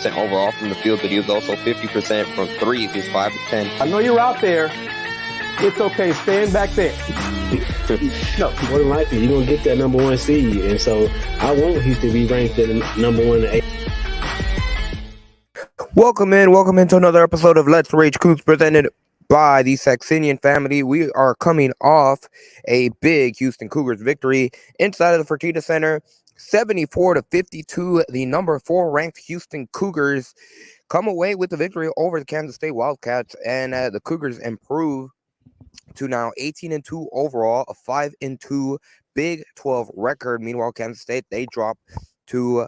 percent overall from the field, but he was also 50% from threes. He's 5 of 10. I know you're out there. It's okay. Stand back there. No, more than likely, you're going to get that number one seed. And so I want Houston to be ranked at number 1 and 8. Welcome into another episode of Let's Rage Coogs, presented by the Saxenian Family. We are coming off a big Houston Cougars victory inside of the Fertitta Center, 74-52. The number 4 ranked Houston Cougars come away with the victory over the Kansas State Wildcats, and the Cougars improve to now 18-2 overall, a 5-2 Big 12 record. Meanwhile, Kansas State, they drop to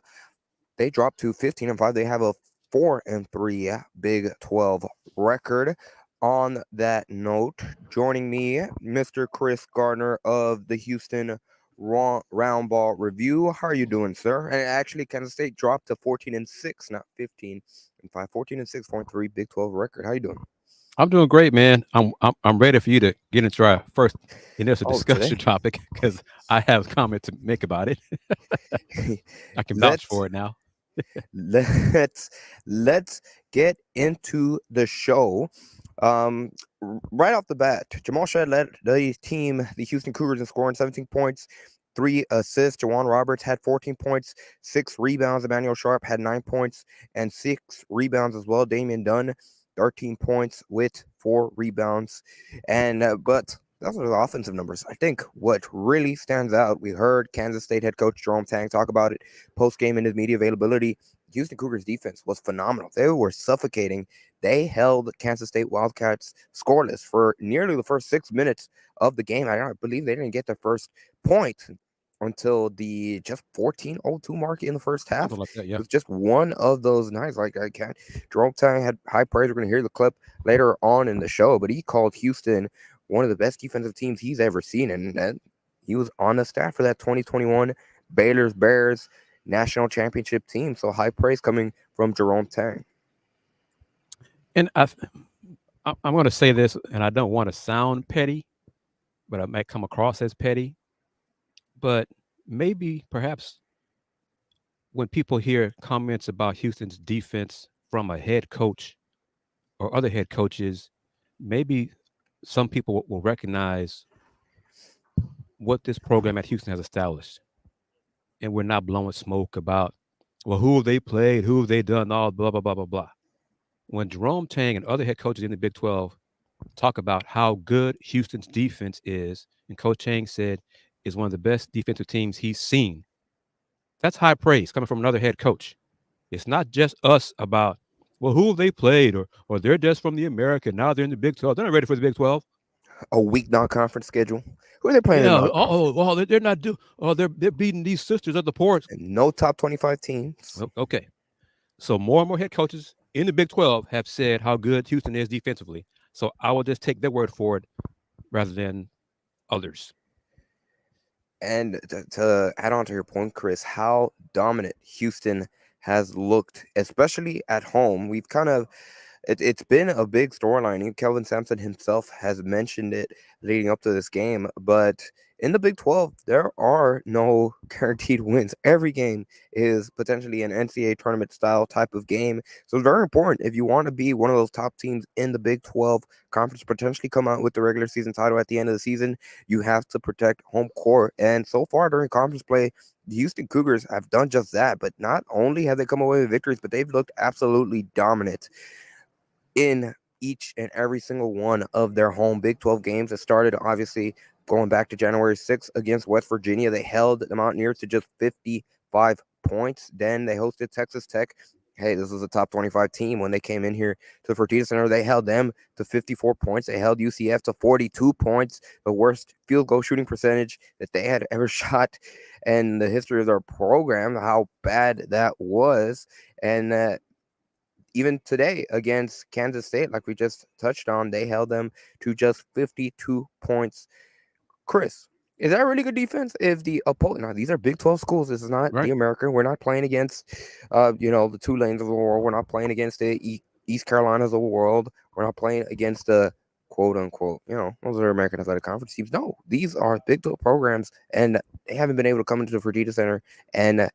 15-5. They have a 4-3 Big 12 record. On that note, joining me, Mr. Chris Gardner of the Houston Round Ball Review. How are you doing, sir? And actually, Kansas State dropped to 14-6, not 15-5. 14-6.3 Big 12 record. How you doing? I'm doing great, man. I'm ready for you to get into our first initial discussion topic, because I have a comment to make about it. I can vouch for it now. let's get into the show. Right off the bat, Jamal Shedd led the team, the Houston Cougars, in scoring 17 points, 3 assists. Jawan Roberts had 14 points, 6 rebounds. Emmanuel Sharp had 9 points and 6 rebounds as well. Damian Dunn, 13 points with 4 rebounds. And but those are the offensive numbers. I think what really stands out, we heard Kansas State head coach Jerome Tang talk about it post-game in his media availability. Houston Cougars defense was phenomenal. They were suffocating. They held Kansas State Wildcats scoreless for nearly the first 6 minutes of the game. I believe they didn't get their first point until the just 14:02 mark in the first half. Like that, yeah. It was just one of those nights. Like, I can't. Jerome Tang had high praise. We're going to hear the clip later on in the show, but he called Houston one of the best defensive teams he's ever seen, and he was on the staff for that 2021 Baylor's Bears national championship team. So high praise coming from Jerome Tang. And I'm going to say this, and I don't want to sound petty, but I might come across as petty. But perhaps when people hear comments about Houston's defense from a head coach or other head coaches, maybe some people will recognize what this program at Houston has established. And we're not blowing smoke about, well, who have they played, who have they done, all blah, blah, blah, blah, blah. When Jerome Tang and other head coaches in the Big 12 talk about how good Houston's defense is, and Coach Tang said is one of the best defensive teams he's seen, that's high praise coming from another head coach. It's not just us about, well, who have they played, or they're just from the American, now they're in the Big 12. They're not ready for the Big 12. A weak non-conference schedule. Who are they playing? Yeah, they're not they're beating these sisters at the ports. And no top 25 teams. Okay. So more and more head coaches in the Big 12 have said how good Houston is defensively. So I will just take their word for it rather than others. And to add on to your point, Chris, how dominant Houston has looked, especially at home. We've kind of, it's been a big storyline. Kelvin Sampson himself has mentioned it leading up to this game. But in the Big 12, there are no guaranteed wins. Every game is potentially an NCAA tournament style type of game. So it's very important if you want to be one of those top teams in the Big 12 conference, potentially come out with the regular season title at the end of the season, you have to protect home court. And so far during conference play, the Houston Cougars have done just that. But not only have they come away with victories, but they've looked absolutely dominant in each and every single one of their home Big 12 games. It started, obviously, going back to January 6th against West Virginia. They held the Mountaineers to just 55 points. Then they hosted Texas Tech. Hey, this was a top 25 team when they came in here to the Fertitta Center. They held them to 54 points. They held UCF to 42 points, the worst field goal shooting percentage that they had ever shot in the history of their program, how bad that was. And even today against Kansas State, like we just touched on, they held them to just 52 points. Chris, Is that really good defense? If the opponent, now these are Big 12 schools. This is not the Right. American. We're not playing against, the Tulanes of the world. We're not playing against the East Carolinas of the world. We're not playing against the quote unquote, those are American Athletic Conference teams. No, these are Big 12 programs, and they haven't been able to come into the Fertitta Center and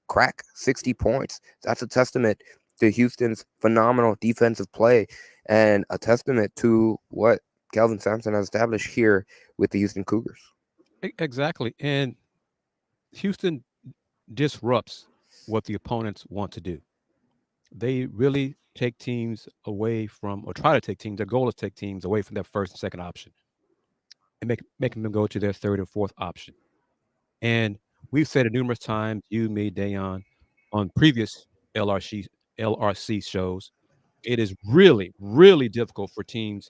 crack 60 points. That's a testament to Houston's phenomenal defensive play and a testament to what Kelvin Sampson has established here with the Houston Cougars. Exactly. And Houston disrupts what the opponents want to do. They really take teams away from, or try to take teams. Their goal is to take teams away from their first and second option and making them go to their third and fourth option. And we've said it numerous times, you, me, Dayon, on previous LRC shows. It is really, really difficult for teams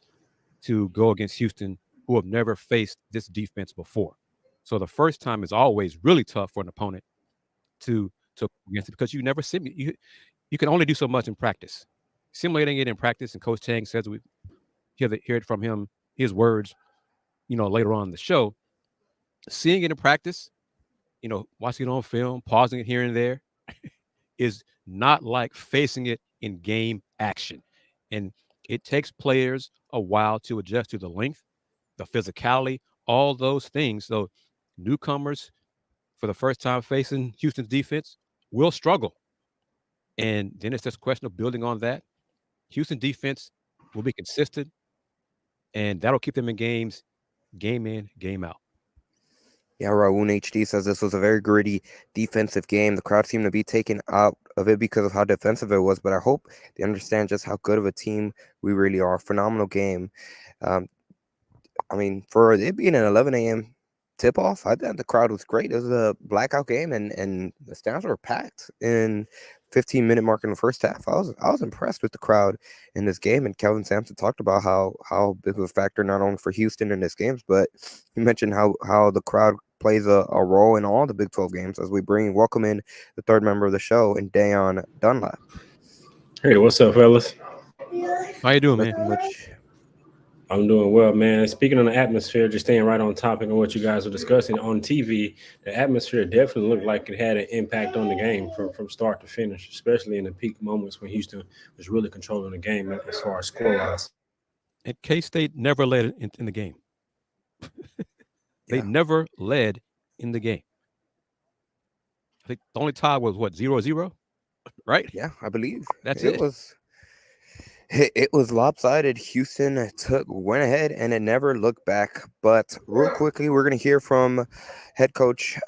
to go against Houston who have never faced this defense before. So the first time is always really tough for an opponent to against it because you never you can only do so much in practice. Simulating it in practice, and Coach Chang says we hear it from him, his words, later on in the show. Seeing it in practice, watching it on film, pausing it here and there, is not like facing it in game action. And it takes players a while to adjust to the length, the physicality, all those things. So newcomers, for the first time facing Houston's defense, will struggle. And then it's just a question of building on that. Houston defense will be consistent, and that'll keep them in games, game in, game out. Yeah, Raoun HD says this was a very gritty defensive game. The crowd seemed to be taken out of it because of how defensive it was, but I hope they understand just how good of a team we really are. Phenomenal game. For it being an 11 a.m. tip-off, I thought the crowd was great. It was a blackout game, and the stands were packed in 15-minute mark in the first half. I was impressed with the crowd in this game, and Kelvin Sampson talked about how big of a factor not only for Houston in this games, but he mentioned how the crowd plays a role in all the Big 12 games as we welcome in the third member of the show, and Dayon Dunlap. Hey, what's up, fellas? How you doing, man? Much. I'm doing well, man. Speaking on the atmosphere, just staying right on topic of what you guys were discussing on TV, the atmosphere definitely looked like it had an impact on the game from start to finish, especially in the peak moments when Houston was really controlling the game as far as score-wise. And K-State never led in the game. They never led in the game. I think the only tie was 0-0, right? Yeah, I believe that's it. It was lopsided. Houston went ahead and it never looked back. But real quickly, we're going to hear from head coach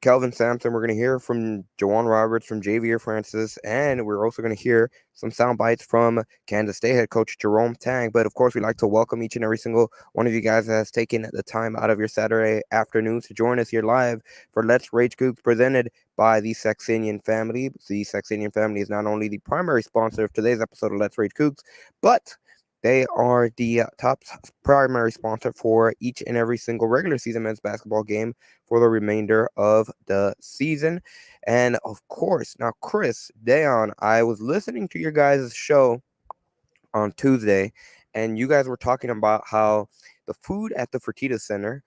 Kelvin Sampson. We're going to hear from Jawan Roberts, from Javier Francis, and we're also going to hear some sound bites from Kansas State head coach Jerome Tang. But of course, we'd like to welcome each and every single one of you guys that has taken the time out of your Saturday afternoons to join us here live for Let's Rage Coogs, presented by the Saxenian Family. The Saxenian Family is not only the primary sponsor of today's episode of Let's Rage Coogs, but they are the top primary sponsor for each and every single regular season men's basketball game for the remainder of the season. And of course, now, Chris, Dayon, I was listening to your guys' show on Tuesday, and you guys were talking about how the food at the Fertitta Center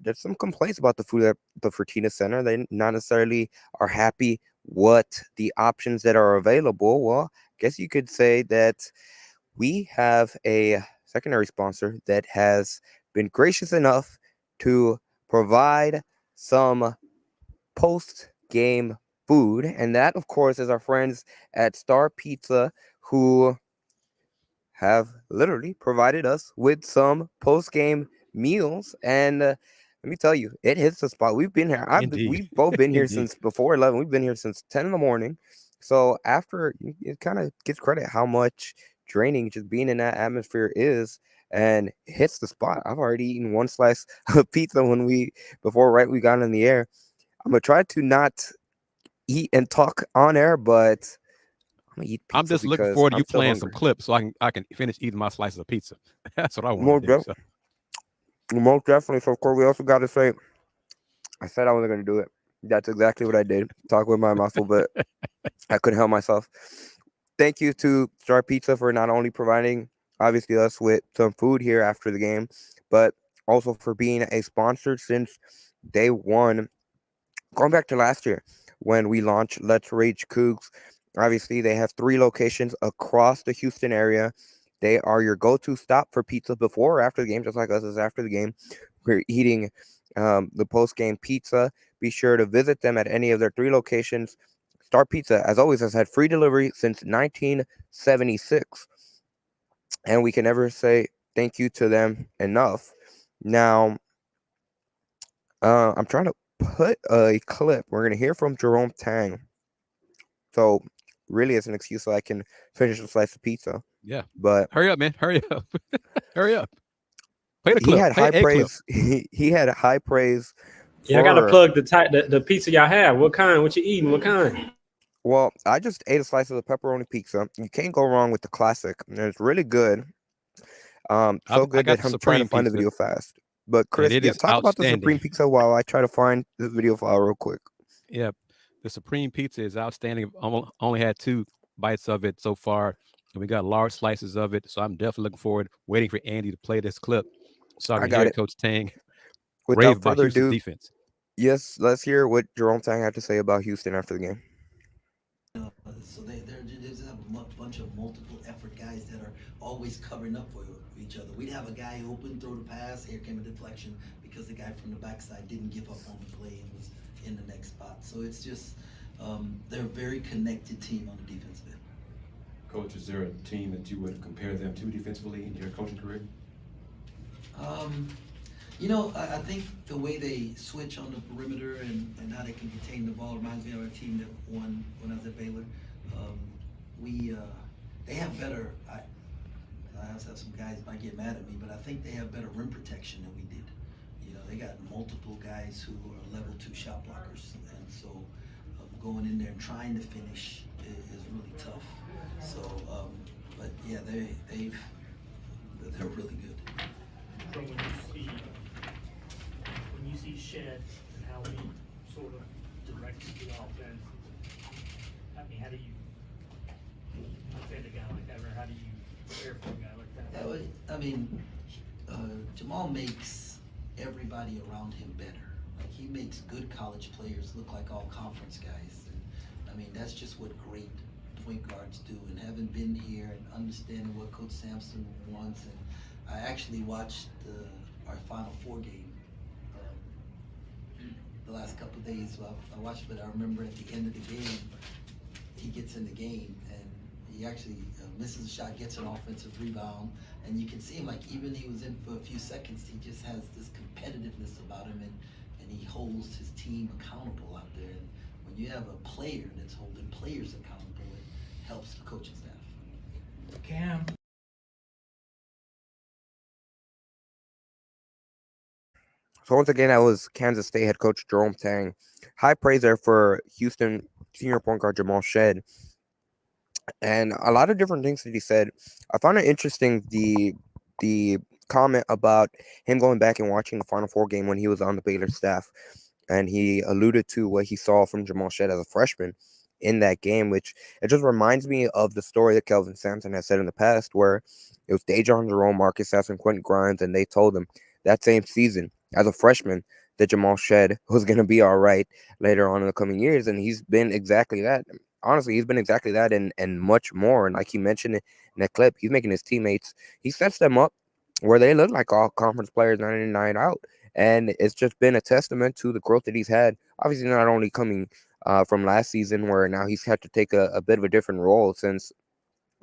there's some complaints about the food at the Fertitta Center. They not necessarily are happy what the options that are available. Well, I guess you could say that we have a secondary sponsor that has been gracious enough to provide some post-game food. And that, of course, is our friends at Star Pizza, who have literally provided us with some post-game meals. And let me tell you, it hits the spot. We've been here. We've both been here since before 11. We've been here since 10 in the morning. So after, it kind of gives credit how much draining just being in that atmosphere is, and hits the spot. I've already eaten one slice of pizza we got in the air. I'm gonna try to not eat and talk on air, but I'm gonna eat pizza. I'm just looking forward to you playing some clips so I can finish eating my slices of pizza. That's what I want to do. Most definitely. So of course we also got to say, I said I wasn't gonna do it. That's exactly what I did. Talk with my muscle, but I couldn't help myself. Thank you to Star Pizza for not only providing, obviously, us with some food here after the game, but also for being a sponsor since day one. Going back to last year when we launched Let's Rage Coogs, obviously they have 3 locations across the Houston area. They are your go-to stop for pizza before or after the game, just like us is after the game. We're eating the post-game pizza. Be sure to visit them at any of their 3 locations. Star Pizza, as always, has had free delivery since 1976, and we can never say thank you to them enough. Now, I'm trying to put a clip. We're gonna hear from Jerome Tang. So really, it's an excuse so I can finish a slice of pizza. Yeah. But Hurry up, man. Hurry up. Hurry up. Play the he clip. had Play high a clip. praise. He had high praise Yeah, I gotta for. plug the pizza y'all have. What kind? What you eating? What kind? Well, I just ate a slice of the pepperoni pizza. You can't go wrong with the classic. And it's really good. So I good got that the I'm trying to Supreme find the pizza, video fast. But and Chris, it yeah, is talk about the outstanding. Supreme Pizza while I try to find the video file real quick. Yeah, the Supreme pizza is outstanding. Only had 2 bites of it so far, and we got large slices of it. So I'm definitely looking forward, waiting for Andy to play this clip so I I can got hear it. Coach Tang rave Without about further Houston's ado, defense. yes, let's hear what Jerome Tang had to say about Houston after the game. So they just have a bunch of multiple effort guys that are always covering up for each other. We'd have a guy open, throw the pass, here came a deflection because the guy from the backside didn't give up on the play and was in the next spot. So it's just, they're a very connected team on the defensive end. Coach, is there a team that you would compare them to defensively in your coaching career? I think the way they switch on the perimeter and how they can contain the ball reminds me of our team that won when I was at Baylor. They have better. I also have some guys might get mad at me, but I think they have better rim protection than we did. They got multiple guys who are level 2 shot blockers, and so going in there and trying to finish is really tough. So, but yeah, they're really good. From when you see Shed and how he sort of directs the offense, I mean, how do you defend a guy like that, or how do you prepare for a guy like that? Jamal makes everybody around him better. Like, he makes good college players look like all conference guys. And that's just what great point guards do. And having been here and understanding what Coach Sampson wants, and I actually watched our Final Four game the last couple of days. I watched, but I remember at the end of the game, he gets in the game and he actually misses a shot, gets an offensive rebound, and you can see him, like, even he was in for a few seconds, he just has this competitiveness about him, and he holds his team accountable out there. And when you have a player that's holding players accountable, it helps the coaching staff. Cam. So once again, that was Kansas State head coach Jerome Tang. High praise there for Houston senior point guard Jamal Shed, and a lot of different things that he said. I found it interesting the comment about him going back and watching the Final Four game when he was on the Baylor staff, and he alluded to what he saw from Jamal Shed as a freshman in that game, which it just reminds me of the story that Kelvin Sampson has said in the past, where it was Dejon Jerome, Marcus Sass, and Quentin Grimes, and they told him that same season as a freshman that Jamal Shed was going to be all right later on in the coming years, and he's been exactly that. Honestly, he's been exactly that and much more. And like he mentioned in that clip, he's making his teammates, he sets them up where they look like all conference players 99 out. And it's just been a testament to the growth that he's had. Obviously, not only coming from last season, where now he's had to take a bit of a different role since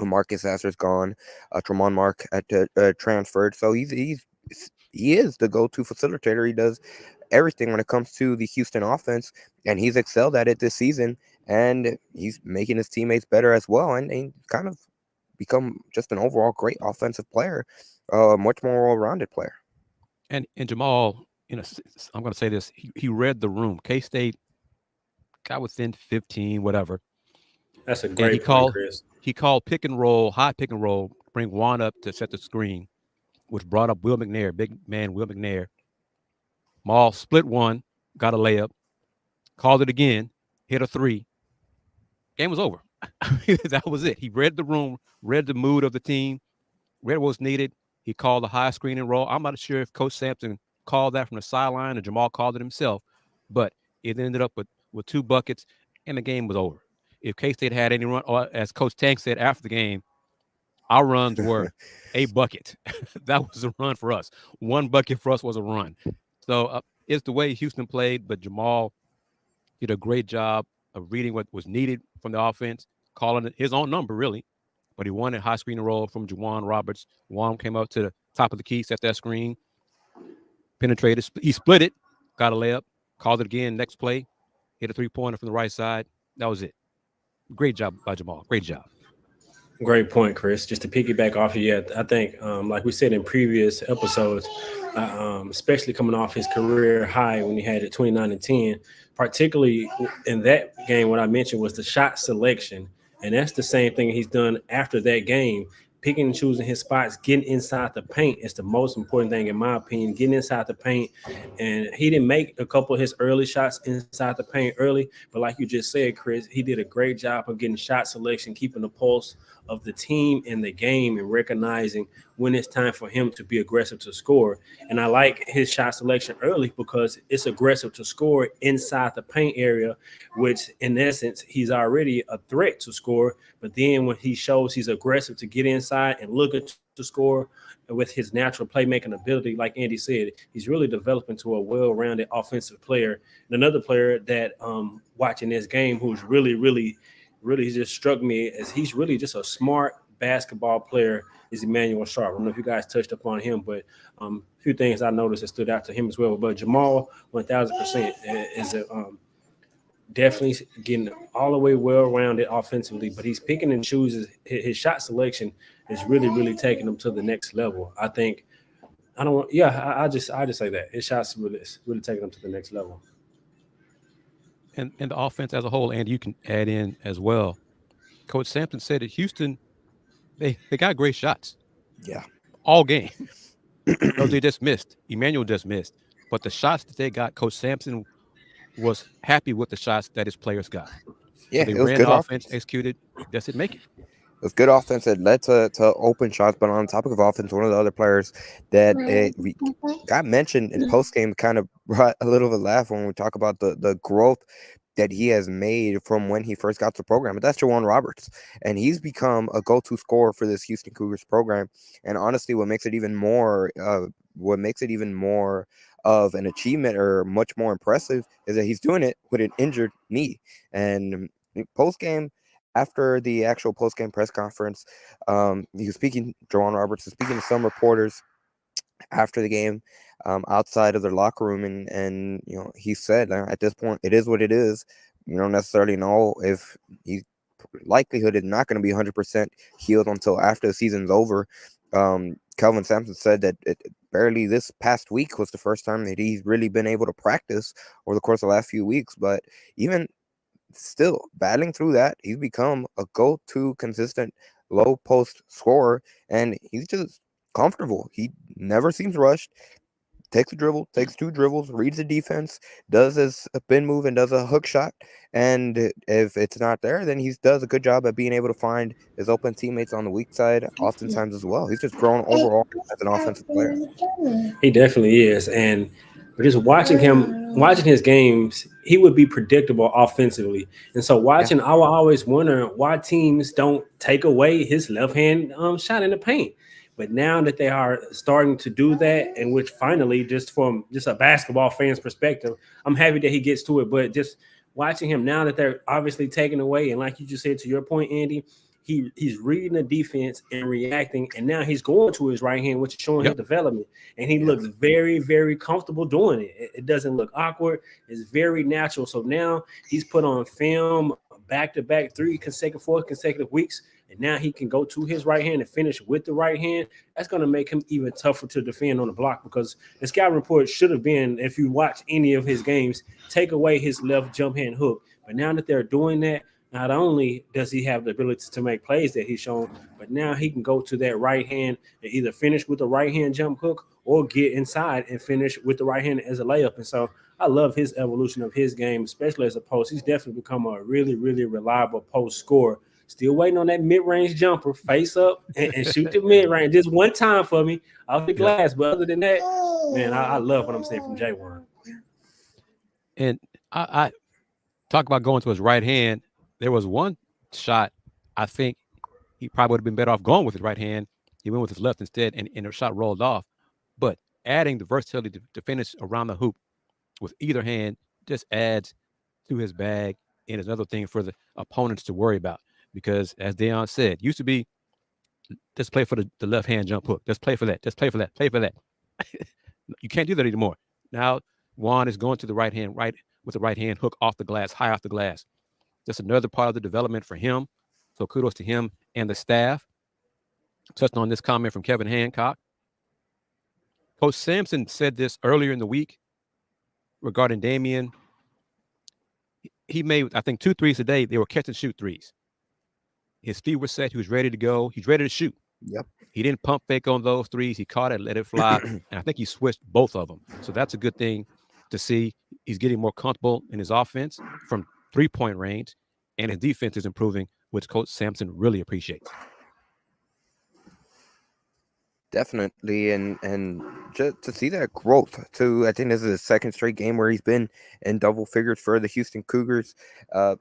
Marcus Sasser's gone, Tremont Mark at transferred. So he is the go-to facilitator. He does everything when it comes to the Houston offense, and he's excelled at it this season. And he's making his teammates better as well, and kind of become just an overall great offensive player, much more well-rounded player. And Jamal, I'm going to say this: he read the room. K-State got within 15, whatever. That's a And great point, Chris. he called pick and roll, high pick and roll, bring Juan up to set the screen, which brought up Will McNair, big man Will McNair. Maul split one, got a layup, called it again, hit a 3. Game was over. That was it. He read the room, read the mood of the team, read what was needed, He called the high screen and roll. I'm not sure if Coach Sampson called that from the sideline or Jamal called it himself, but it ended up with 2 buckets, and the game was over. If K-State had any run, or as Coach Tank said after the game, our runs were a bucket. That was a run for us. 1 bucket for us was a run. So it's the way Houston played, but Jamal did a great job of reading what was needed from the offense, calling it his own number, really. But he wanted high screen and roll from Juwan Roberts. Juwan came up to the top of the key, set that screen, penetrated. He split it, got a layup, called it again next play, hit a 3-pointer from the right side. That was it. Great job by Jamal. Great job. Great point, Chris. Just to piggyback off of you, I think, like we said in previous episodes, especially coming off his career high when he had it 29-10, particularly in that game, what I mentioned was the shot selection. And that's the same thing he's done after that game. Picking and choosing his spots, getting inside the paint is the most important thing, in my opinion, getting inside the paint. And he didn't make a couple of his early shots inside the paint early, but like you just said, Chris, he did a great job of getting shot selection, keeping the pulse of the team in the game and recognizing when it's time for him to be aggressive to score. And I like his shot selection early because it's aggressive to score inside the paint area, which in essence, he's already a threat to score. But then when he shows he's aggressive to get inside and look at to score with his natural playmaking ability, like Andy said, he's really developing to a well-rounded offensive player. And another player that watching this game who's really just struck me as he's really just a smart basketball player is Emmanuel Sharp. I don't know if you guys touched upon him, but a few things I noticed that stood out to him as well. But Jamal, 1,000% is definitely getting all the way well-rounded offensively, but he's picking and chooses. His shot selection is really taking him to the next level. I just say that his shots really taking him to the next level. And the offense as a whole, and you can add in as well. Coach Sampson said that Houston, they got great shots. Yeah. All game. They just missed. Emmanuel just missed. But the shots that they got, Coach Sampson was happy with the shots that his players got. Yeah, so they it was ran good the offense, executed. That's it, make it. It was good offense that led to open shots. But on topic of offense, one of the other players that we got mentioned in postgame kind of brought a little of a laugh when we talk about the growth that he has made from when he first got to the program. But that's Juwan Roberts. And he's become a go-to scorer for this Houston Cougars program. And honestly, what makes it even more of an achievement or much more impressive is that he's doing it with an injured knee. And post-game, after the actual post-game press conference, he was speaking, Juwan Roberts was speaking to some reporters after the game, outside of their locker room, and he said, at this point, it is what it is. You don't necessarily know if likelihood is not going to be 100% healed until after the season's over. Kelvin Sampson said that barely this past week was the first time that he's really been able to practice over the course of the last few weeks. But even still, battling through that, he's become a go-to consistent low post scorer, and he's just comfortable. He never seems rushed. Takes a dribble, takes 2 dribbles, reads the defense, does his spin move, and does a hook shot. And if it's not there, then he does a good job at being able to find his open teammates on the weak side oftentimes as well. He's just grown overall as an offensive player. He definitely is. And just watching his games, he would be predictable offensively. And so I will always wonder why teams don't take away his left hand shot in the paint. But now that they are starting to do that, and which finally, just from just a basketball fan's perspective, I'm happy that he gets to it. But just watching him now that they're obviously taking away, and like you just said, to your point, Andy, he's reading the defense and reacting, and now he's going to his right hand, which is showing his development. And he looks very, very comfortable doing it. It doesn't look awkward. It's very natural. So now he's put on film back-to-back 4 consecutive weeks. And now he can go to his right hand and finish with the right hand. That's going to make him even tougher to defend on the block, because the scouting report should have been, if you watch any of his games, take away his left jump hand hook. But now that they're doing that, not only does he have the ability to make plays that he's shown, but now he can go to that right hand and either finish with the right hand jump hook or get inside and finish with the right hand as a layup. And so I love his evolution of his game, especially as a post. He's definitely become a really, really reliable post scorer. Still waiting on that mid-range jumper, face up and shoot the mid-range just one time for me off the glass. But other than that, man, I love what I'm seeing from J1. And I talk about going to his right hand. There was one shot, I think he probably would have been better off going with his right hand. He went with his left instead, and the shot rolled off. But adding the versatility to finish around the hoop with either hand just adds to his bag, and is another thing for the opponents to worry about. Because as Deion said, used to be, just play for the left hand jump hook. Just play for that. Just play for that. Play for that. You can't do that anymore. Now Juan is going to the right hand, right with the right hand hook off the glass, high off the glass. Just another part of the development for him. So kudos to him and the staff. Touching on this comment from Kevin Hancock. Coach Sampson said this earlier in the week regarding Damian. He made, I think, 2 threes today. They were catch and shoot threes. His feet were set. He was ready to go. He's ready to shoot. Yep. He didn't pump fake on those threes. He caught it, let it fly. And I think he switched both of them. So that's a good thing to see. He's getting more comfortable in his offense from 3-point range, and his defense is improving, which Coach Sampson really appreciates. Definitely, and just to see that growth too. I think this is the second straight game where he's been in double figures for the Houston Cougars.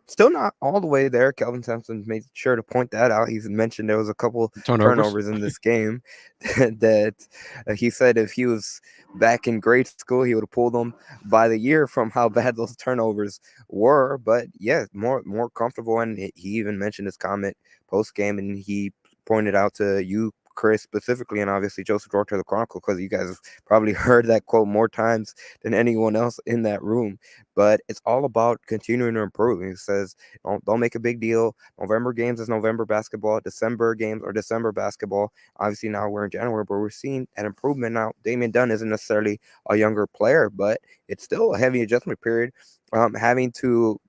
Still not all the way there. Kelvin Sampson made sure to point that out. He's mentioned there was a couple turnovers in this game that he said if he was back in grade school, he would have pulled them by the year from how bad those turnovers were. But yeah, more comfortable, and he even mentioned his comment post game, and he pointed out to you, Chris, specifically, and obviously Joseph Dorter, the Chronicle, because you guys have probably heard that quote more times than anyone else in that room. But it's all about continuing to improve. He says, don't make a big deal. November games is November basketball. December games are December basketball. Obviously, now we're in January, but we're seeing an improvement now. Damian Dunn isn't necessarily a younger player, but it's still a heavy adjustment period. Having to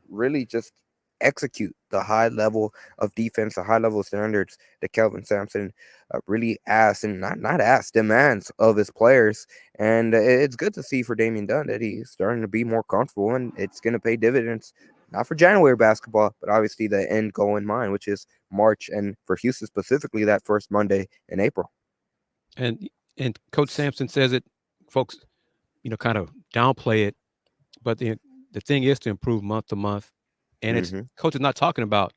really just execute the high level of defense, the high level of standards that Kelvin Sampson really asks, and not asks, demands of his players. And it's good to see for Damian Dunn that he's starting to be more comfortable, and it's going to pay dividends, not for January basketball, but obviously the end goal in mind, which is March, and for Houston specifically, that first Monday in April. And Coach Sampson says it, folks, kind of downplay it, but the thing is to improve month to month. And it's coach is not talking about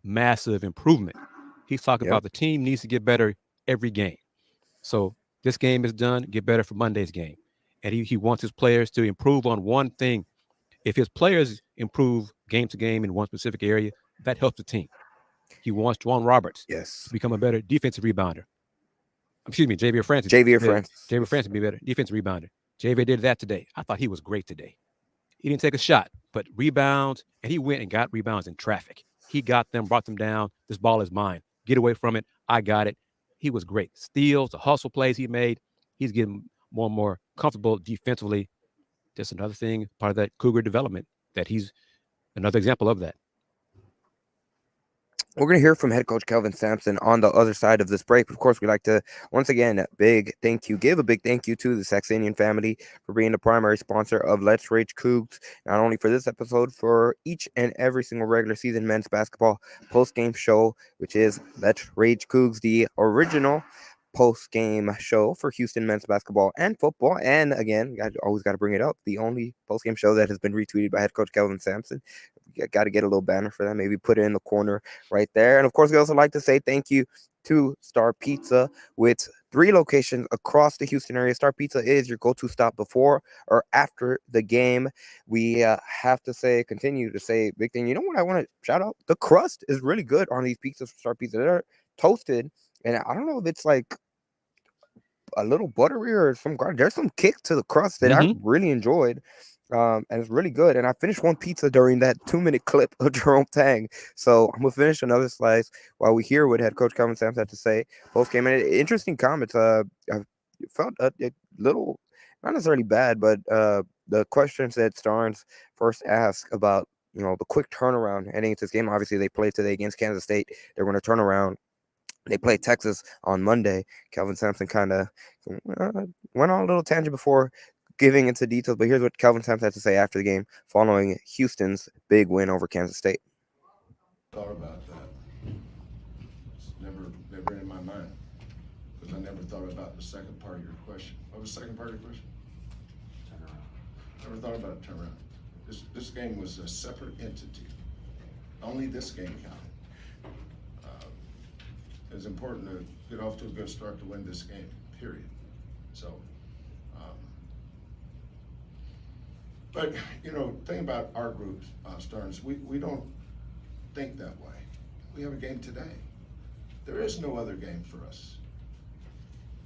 massive improvement. He's talking about the team needs to get better every game. So this game is done, get better for Monday's game. And he wants his players to improve on one thing. If his players improve game to game in one specific area, that helps the team. He wants Juwan Roberts to become a better defensive rebounder. Excuse me, Javier Francis. Javier Francis to be better defensive rebounder. Javier did that today. I thought he was great today. He didn't take a shot, but rebounds, and he went and got rebounds in traffic. He got them, brought them down. This ball is mine. Get away from it. I got it. He was great. Steals, the hustle plays he made. He's getting more and more comfortable defensively. Just another thing, part of that Cougar development, that he's another example of that. We're going to hear from head coach Kelvin Sampson on the other side of this break. Of course, we'd like to, once again, give a big thank you to the Saxenian family for being the primary sponsor of Let's Rage Coogs, not only for this episode, for each and every single regular season men's basketball post-game show, which is Let's Rage Coogs, the original post-game show for Houston men's basketball and football. And again, always got to bring it up, the only post-game show that has been retweeted by head coach Kelvin Sampson. Got to get a little banner for that, maybe put it in the corner right there. And of course, we also like to say thank you to Star Pizza, with 3 locations across the Houston area. Star Pizza is your go-to stop before or after the game. We have to continue to say big thing. You know what I want to shout out? The crust is really good on these pizzas from Star Pizza. They're toasted, and I don't know if it's like a little buttery or some garlic. There's some kick to the crust that I really enjoyed. And it's really good. And I finished one pizza during that 2-minute clip of Jerome Tang. So I'm going to finish another slice while we hear what head coach Kelvin Sampson had to say post-game. And interesting comments. I felt a little, not necessarily bad, but the questions that Starnes first asked about, the quick turnaround heading into this game. Obviously, they played today against Kansas State. They're going to turn around. They play Texas on Monday. Kelvin Sampson kind of went on a little tangent before giving into details, but here's what Kelvin Sampson had to say after the game following Houston's big win over Kansas State. Thought about that. I never thought about the second part of your question. What was the second part of your question? Never thought about a turnaround. This game was a separate entity. Only this game counted. It's important to get off to a good start to win this game, period. So, but you know, thing about our group, Stearns, we don't think that way. We have a game today. There is no other game for us.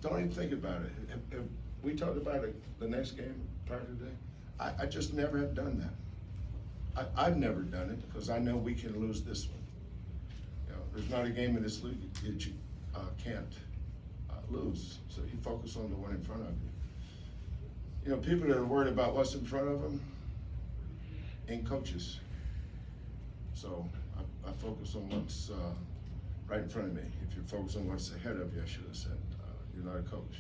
Don't even think about it. If we talked about it the next game prior to today, I just never have done that. I've never done it because I know we can lose this one. You know, there's not a game in this league that you can't lose. So you focus on the one in front of you. You know, people that are worried about what's in front of them ain't coaches. So I focus on what's right in front of me. If you focus on what's ahead of you, I should have said, you're not a coach.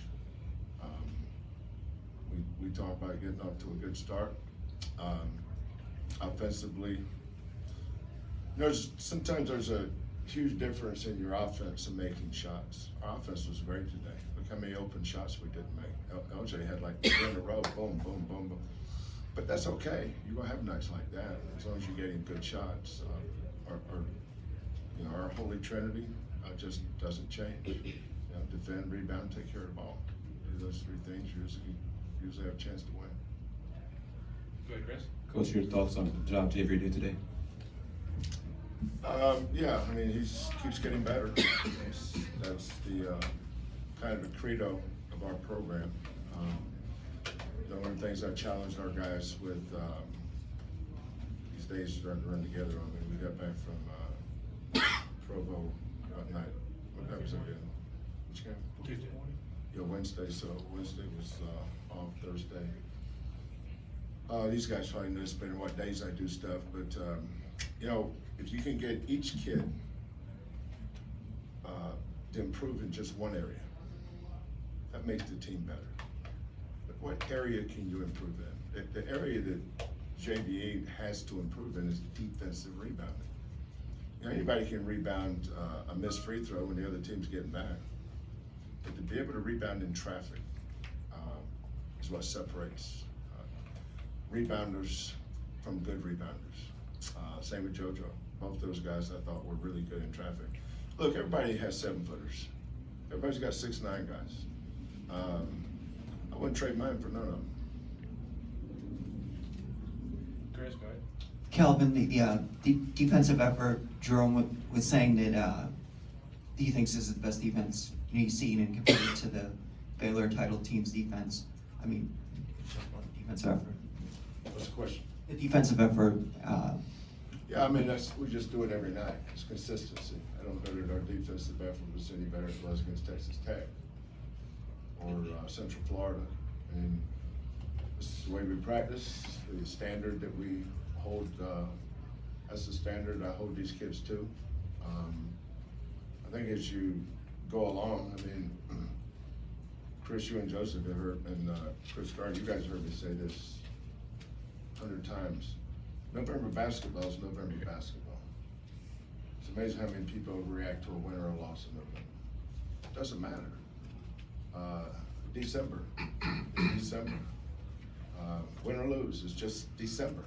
We talk about getting off to a good start. Offensively, sometimes there's a huge difference in your offense and making shots. Our offense was great today. Look how many open shots we didn't make. LJ had like 3 in a row, boom, boom, boom, boom. But that's okay. You're gonna have nights like that as long as you're getting good shots. Our holy trinity just doesn't change. You know, defend, rebound, take care of the ball. Do those 3 things, you usually have a chance to win. Go ahead, Chris. Coach, your thoughts on the job Xavier did today? Yeah, I mean, he keeps getting better. That's the kind of the credo of our program. One of the things I challenged our guys with these days starting to run together on me. We got back from Provo that night. What was again? Which game? Tuesday morning. Yeah, Wednesday. So Wednesday was off. Thursday. These guys probably know it's been what days I do stuff, but you know, if you can get each kid to improve in just one area, that makes the team better. But what area can you improve in? The area that JVA has to improve in is defensive rebounding. You know, anybody can rebound a missed free throw when the other team's getting back, but to be able to rebound in traffic is what separates rebounders from good rebounders. Same with JoJo. Both those guys I thought were really good in traffic. Look, everybody has 7-footers. Everybody's got 6'9" guys. I wouldn't trade mine for none of them. Chris, go ahead. Kelvin, the defensive effort, Jerome was saying that he thinks this is the best defense he's seen and compared it to the Baylor title team's defense. I mean, defensive effort. What's the question? The defensive effort. Yeah, I mean, we just do it every night. It's consistency. I don't know that our defensive effort was any better than it was against Texas Tech or Central Florida. I mean, this is the way we practice, the standard that we hold. That's the standard I hold these kids to. I think as you go along, I mean, Chris, you and Joseph have heard, and Chris Starr, you guys heard me say this 100 times. November basketball is November basketball. It's amazing how many people react to a win or a loss in November. It doesn't matter. December is December. Win or lose, it's just December.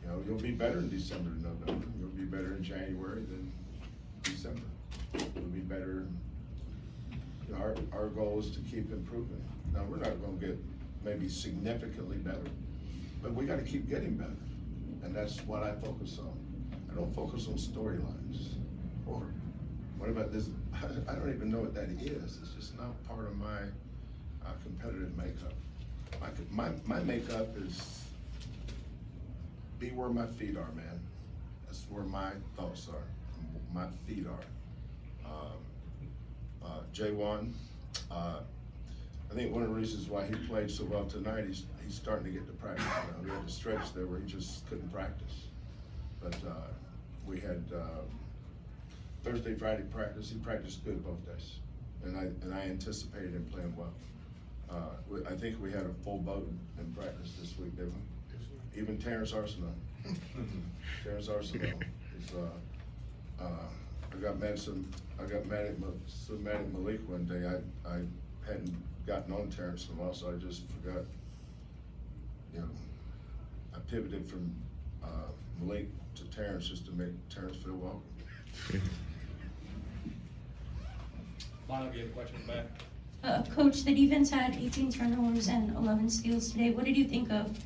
You know, you'll be better in December than November. You'll be better in January than December. You'll be better. You know, our goal is to keep improving. Now, we're not going to get maybe significantly better, but we got to keep getting better. And that's what I focus on. I don't focus on storylines. Or what about this? I don't even know what that is. It's just not part of my competitive makeup. My makeup is be where my feet are, man. That's where my thoughts are. My feet are. J1, I think one of the reasons why he played so well tonight, he's starting to get to practice. We had a stretch there where he just couldn't practice. But we had Thursday, Friday practice. He practiced good both days, and I anticipated him playing well. I think we had a full boat in practice this week, didn't we? Even Terrence Arsenault. Terrence Arsenault is I got mad at Malik one day. I hadn't gotten on Terrence in a while, so I just forgot. You know, I pivoted from Malik to Terrence just to make Terrence feel welcome. Lionel, you have a question back? Coach, the defense had 18 turnovers and 11 steals today. What did you think of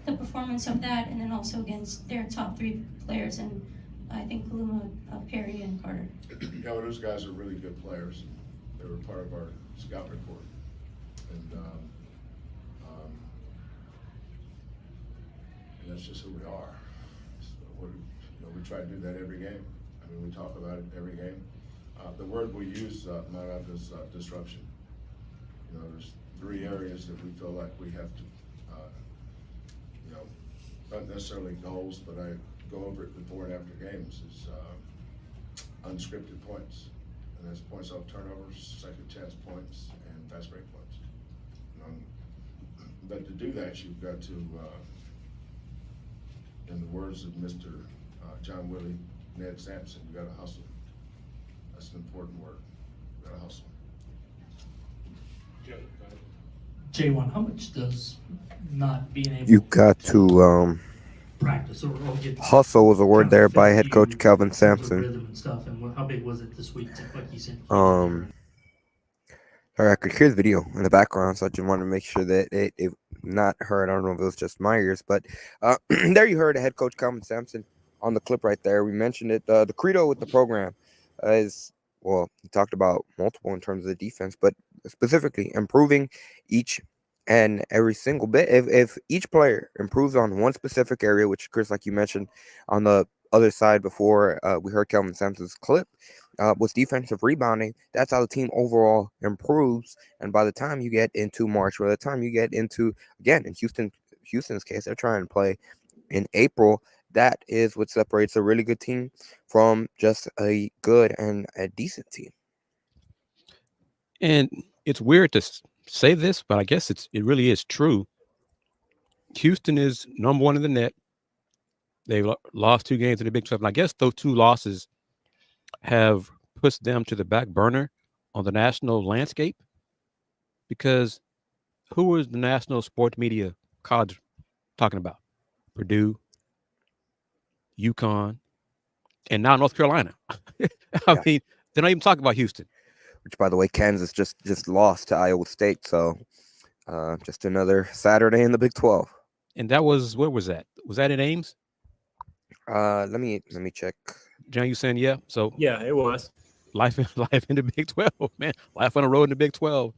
the performance of that, and then also against their top three players, and I think Kaluma, Perry, and Carter? Yeah, well, those guys are really good players. They were part of our scout report, and that's just who we are. So we try to do that every game. I mean, we talk about it every game. The word we use, Marav, is disruption. You know, there's 3 areas that we feel like we have to, not necessarily goals, but I go over it before and after games, is unscripted points. And that's points off turnovers, second chance points, and fast break points. But to do that, you've got to, in the words of Mr. John Willie, Ned Sampson, you gotta hustle. That's an important word. You gotta hustle. J1, how much does not being able You got to practice or get hustle was a word kind of there by affect head coach you Calvin in terms of Sampson. rhythm and stuff, and how big was it this week? Like you said, Sorry, I could hear the video in the background, so I just wanted to make sure that it not heard. I don't know if it was just my ears, but there you heard head coach Calvin Sampson on the clip right there. We mentioned it. The credo with the program is, well, he talked about multiple in terms of the defense, but specifically improving each and every single bit. If each player improves on one specific area, which Chris, like you mentioned on the other side before, we heard Calvin Sampson's clip, was defensive rebounding. That's how the team overall improves. And by the time you get into March, by the time you get into, again, in Houston's case, they're trying to play in April. That is what separates a really good team from just a good and a decent team. And it's weird to say this, but I guess it really is true. Houston is number 1 in the net. They lost 2 games in the Big 12. And I guess those 2 losses have pushed them to the back burner on the national landscape, because who is the national sports media college talking about? Purdue, UConn, and now North Carolina. I mean, they're not even talking about Houston. Which, by the way, Kansas just lost to Iowa State. So just another Saturday in the Big 12. And that was, where was that? Was that in Ames? Let me check. John, you saying yeah? So Yeah, it was. Life in the Big 12, man. Life on the road in the Big 12,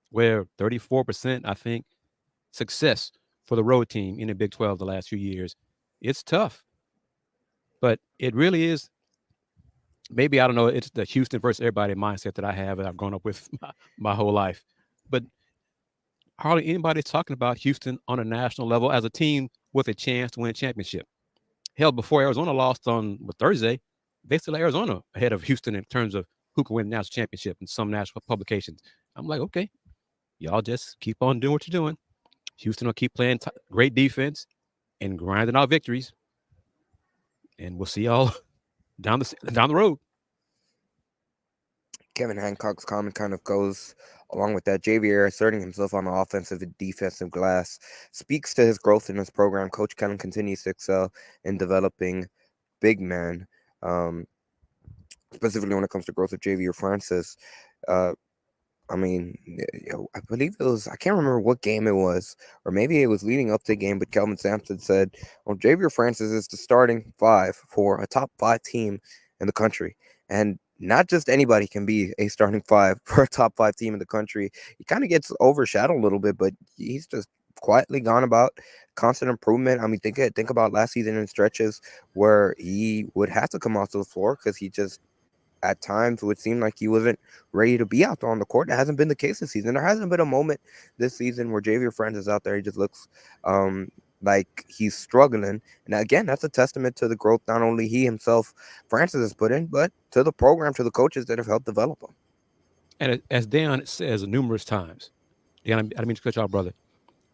where 34%, I think, success for the road team in the Big 12 the last few years. It's tough, but it really is. Maybe, I don't know, it's the Houston versus everybody mindset that I have and I've grown up with my whole life. But hardly anybody's talking about Houston on a national level as a team with a chance to win a championship. Hell, before Arizona lost on Thursday, they still had Arizona ahead of Houston in terms of who can win the national championship in some national publications. I'm like, okay, y'all just keep on doing what you're doing. Houston will keep playing great defense and grinding out victories. And we'll see y'all down the road. Kevin Hancock's comment kind of goes along with that. Javier asserting himself on the offensive and defensive glass speaks to his growth in this program. Coach Kellen continues to excel in developing big men, specifically when it comes to growth of Javier Francis. I mean, I believe it was, I can't remember what game it was, or maybe it was leading up to the game, but Kelvin Sampson said, well, Javier Francis is the starting 5 for a top 5 team in the country. And not just anybody can be a starting 5 for a top 5 team in the country. He kind of gets overshadowed a little bit, but he's just quietly gone about constant improvement. I mean, think about last season in stretches where he would have to come off to the floor because he just, at times, would seem like he wasn't ready to be out there on the court. That hasn't been the case this season. There hasn't been a moment this season where Javier Francis is out there. He just looks like he's struggling. And again, that's a testament to the growth not only he himself, Francis, has put in, but to the program, to the coaches that have helped develop him. And as Dan says numerous times, Dan, I didn't mean to cut you off, brother,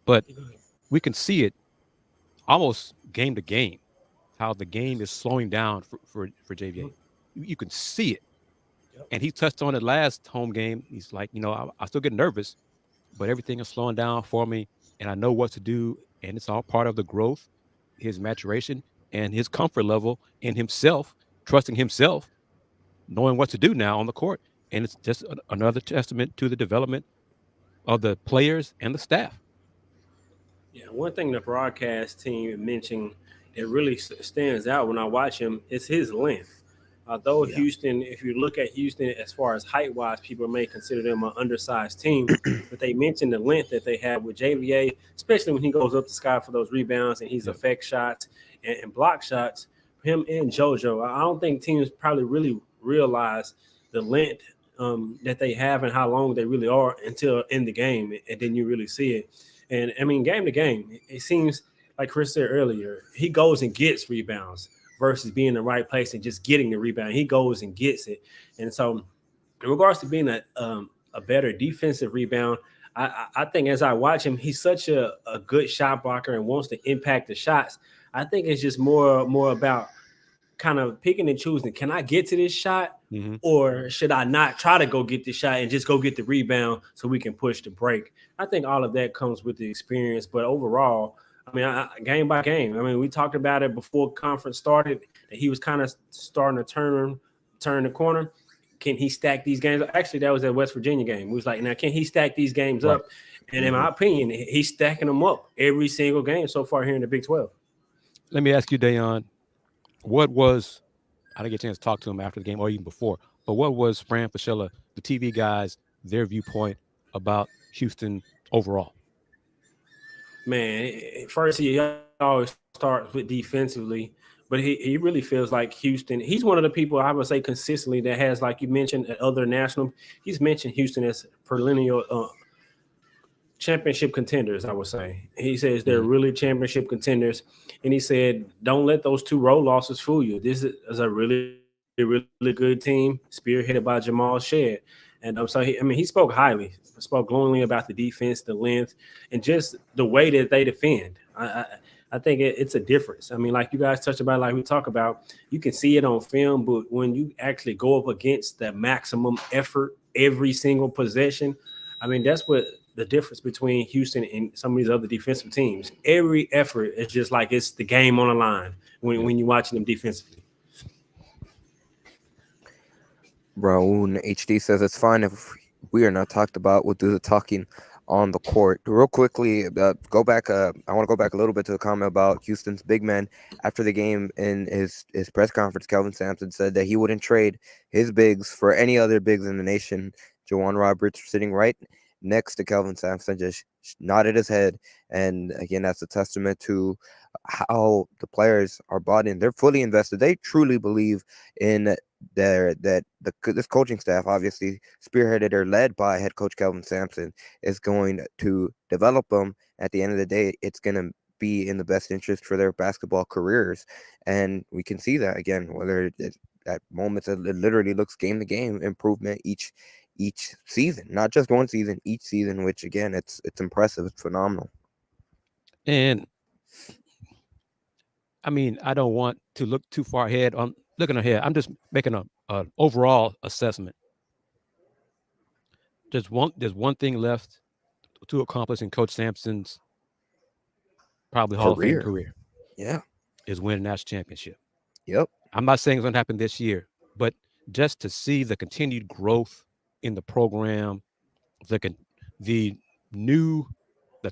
but we can see it almost game to game, how the game is slowing down for JVA. You can see it. And he touched on it last home game. He's like, I still get nervous, but everything is slowing down for me, and I know what to do, and it's all part of the growth, his maturation, and his comfort level in himself, trusting himself, knowing what to do now on the court. And it's just another testament to the development of the players and the staff. Yeah, one thing the broadcast team mentioned that really stands out when I watch him is his length. Although Yeah. Houston, if you look at Houston as far as height wise, people may consider them an undersized team, but they mentioned the length that they have with JVA, especially when he goes up the sky for those rebounds and he's affect shots and block shots. Him and JoJo, I don't think teams probably really realize the length that they have and how long they really are until in the game, and then you really see it. And I mean, game to game, it seems like Chris said earlier, he goes and gets rebounds versus being in the right place and just getting the rebound. He goes and gets it. And so, in regards to being a better defensive rebound, I think as I watch him, he's such a good shot blocker and wants to impact the shots. I think it's just more about kind of picking and choosing. Can I get to this shot, or should I not try to go get the shot and just go get the rebound so we can push the break? I think all of that comes with the experience. But overall, I mean, game by game. I mean, we talked about it before conference started that he was kind of starting to turn the corner. Can he stack these games? Actually, that was that West Virginia game. We was like, now can he stack these games up? And in my opinion, he's stacking them up every single game so far here in the Big 12. Let me ask you, Dayon, I didn't get a chance to talk to him after the game or even before, but what was Fran Fraschilla, the TV guys, their viewpoint about Houston overall? Man, first he always starts with defensively, but he really feels like Houston. He's one of the people I would say consistently that has, like you mentioned, at other national. He's mentioned Houston as perennial championship contenders. I would say he says they're really championship contenders, and he said, "Don't let those 2 road losses fool you. This is a really good team, spearheaded by Jamal Shead." And so he spoke highly, spoke glowingly about the defense, the length, and just the way that they defend. I think it's a difference. I mean, like you guys touched about, like we talk about, you can see it on film, but when you actually go up against the maximum effort every single possession, I mean, that's what the difference between Houston and some of these other defensive teams. Every effort is just like it's the game on the line when you're watching them defensively. Raoul HD says it's fine if we are not talked about. We'll do the talking on the court. Real quickly, go back. I want to go back a little bit to the comment about Houston's big man after the game. In his press conference, Kelvin Sampson said that he wouldn't trade his bigs for any other bigs in the nation. Jawan Roberts sitting right next to Kelvin Sampson just nodded his head, and again, that's a testament to how the players are bought in. They're fully invested. They truly believe in this coaching staff, obviously spearheaded or led by head coach Kelvin Sampson, is going to develop them. At the end of the day, it's going to be in the best interest for their basketball careers, and we can see that again, whether it's at moments it literally looks game to game improvement each season, not just one season, each season, which again, it's impressive, it's phenomenal. And I mean, I don't want to look too far ahead. I'm looking ahead. I'm just making an overall assessment. There's one thing left to accomplish in Coach Sampson's probably Hall of Fame career. Yeah, is win a national championship. Yep. I'm not saying it's going to happen this year, but just to see the continued growth in the program, the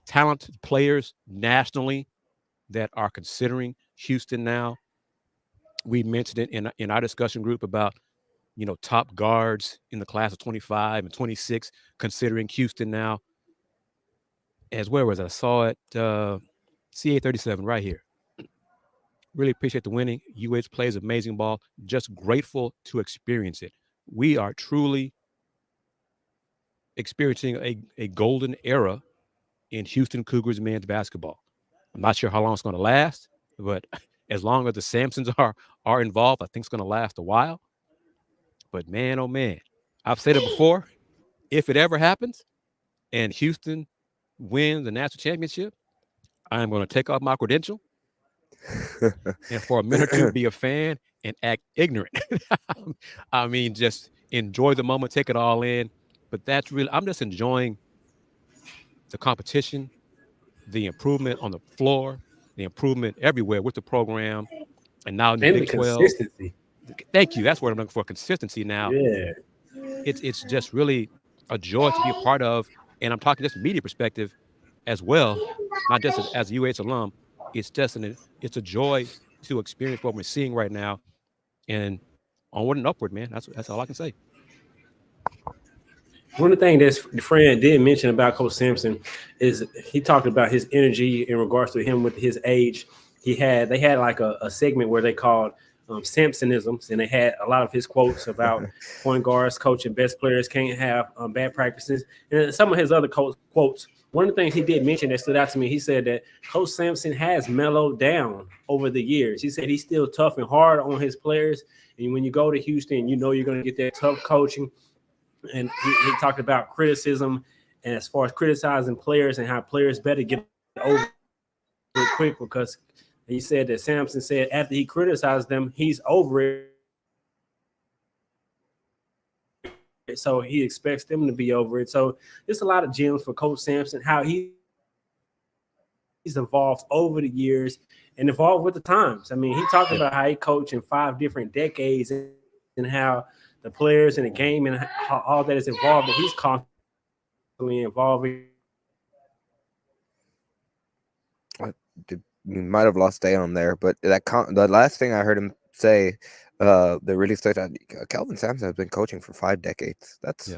talented players nationally that are considering Houston now. We mentioned it in our discussion group about, top guards in the class of 25 and 26 considering Houston now. As where was it? I saw it, CA 37 right here. Really appreciate the winning. UH plays amazing ball. Just grateful to experience it. We are truly experiencing a golden era in Houston Cougars men's basketball. I'm not sure how long it's going to last, but as long as the Sampsons are involved, I think it's going to last a while. But man, oh man, I've said it before. If it ever happens and Houston wins the national championship, I'm going to take off my credential and for a minute or two, be a fan and act ignorant. I mean, just enjoy the moment, take it all in. But that's really, I'm just enjoying the competition, the improvement on the floor, the improvement everywhere with the program, and now in the And the Big 12. consistency. Thank you. That's what I'm looking for. Consistency now. Yeah. It's just really a joy to be a part of. And I'm talking just media perspective as well, not just as a UH alum. It's just it's a joy to experience what we're seeing right now, and onward and upward, man. That's all I can say. One of the things that Fran did mention about Coach Sampson is he talked about his energy in regards to him with his age. They had like a segment where they called Sampsonisms, and they had a lot of his quotes about point guards, coaching best players can't have bad practices, and some of his other quotes. One of the things he did mention that stood out to me, he said that Coach Sampson has mellowed down over the years. He said he's still tough and hard on his players, and when you go to Houston, you know you're going to get that tough coaching. And he talked about criticism, and as far as criticizing players and how players better get over it quick, because he said that Sampson said after he criticized them, he's over it. So he expects them to be over it. So there's a lot of gems for Coach Sampson, how he's evolved over the years and evolved with the times. I mean, he talked about how he coached in 5 different decades and how the players in the game and how all that is involved, and he's constantly evolving. You might have lost Day on there, but the last thing I heard him say that really stuck out. Kelvin Sampson has been coaching for 5 decades. That's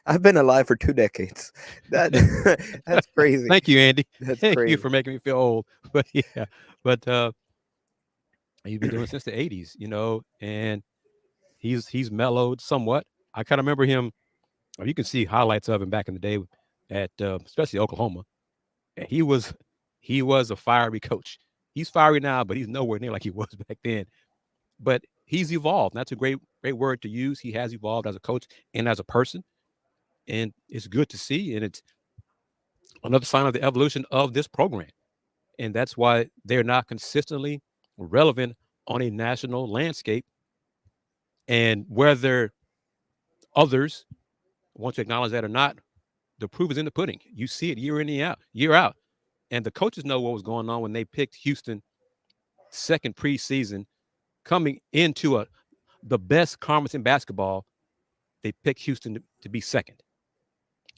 I've been alive for 2 decades. That's crazy. Thank you, Andy. That's Thank crazy. you for making me feel old. But yeah, but he's been doing it since the 80s, and he's mellowed somewhat. I kind of remember him. You can see highlights of him back in the day at especially Oklahoma. And he was a fiery coach. He's fiery now, but he's nowhere near like he was back then. But he's evolved. That's a great word to use. He has evolved as a coach and as a person, and it's good to see. And it's another sign of the evolution of this program, and that's why they're not consistently relevant on a national landscape. And whether others want to acknowledge that or not, the proof is in the pudding. You see it year in and year out. And the coaches know what was going on when they picked Houston second preseason, coming into the best conference in basketball. They picked Houston to be second.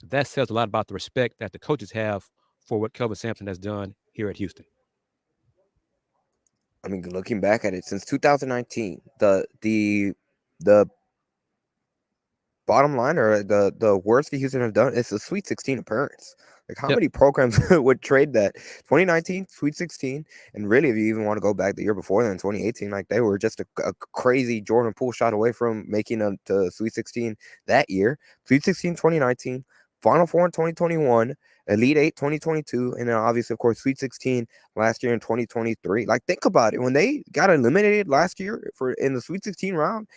That says a lot about the respect that the coaches have for what Kelvin Sampson has done here at Houston. I mean, looking back at it, since 2019, the bottom line, or the worst that Houston have done, is a Sweet 16 appearance. Like, how many programs would trade that? 2019, Sweet 16, and really, if you even want to go back the year before then, 2018, like, they were just a crazy Jordan Poole shot away from making a to Sweet 16 that year. Sweet 16, 2019, Final Four in 2021, Elite 8 2022, and then obviously, of course, Sweet 16 last year in 2023. Like, think about it. When they got eliminated last year in the Sweet 16 round,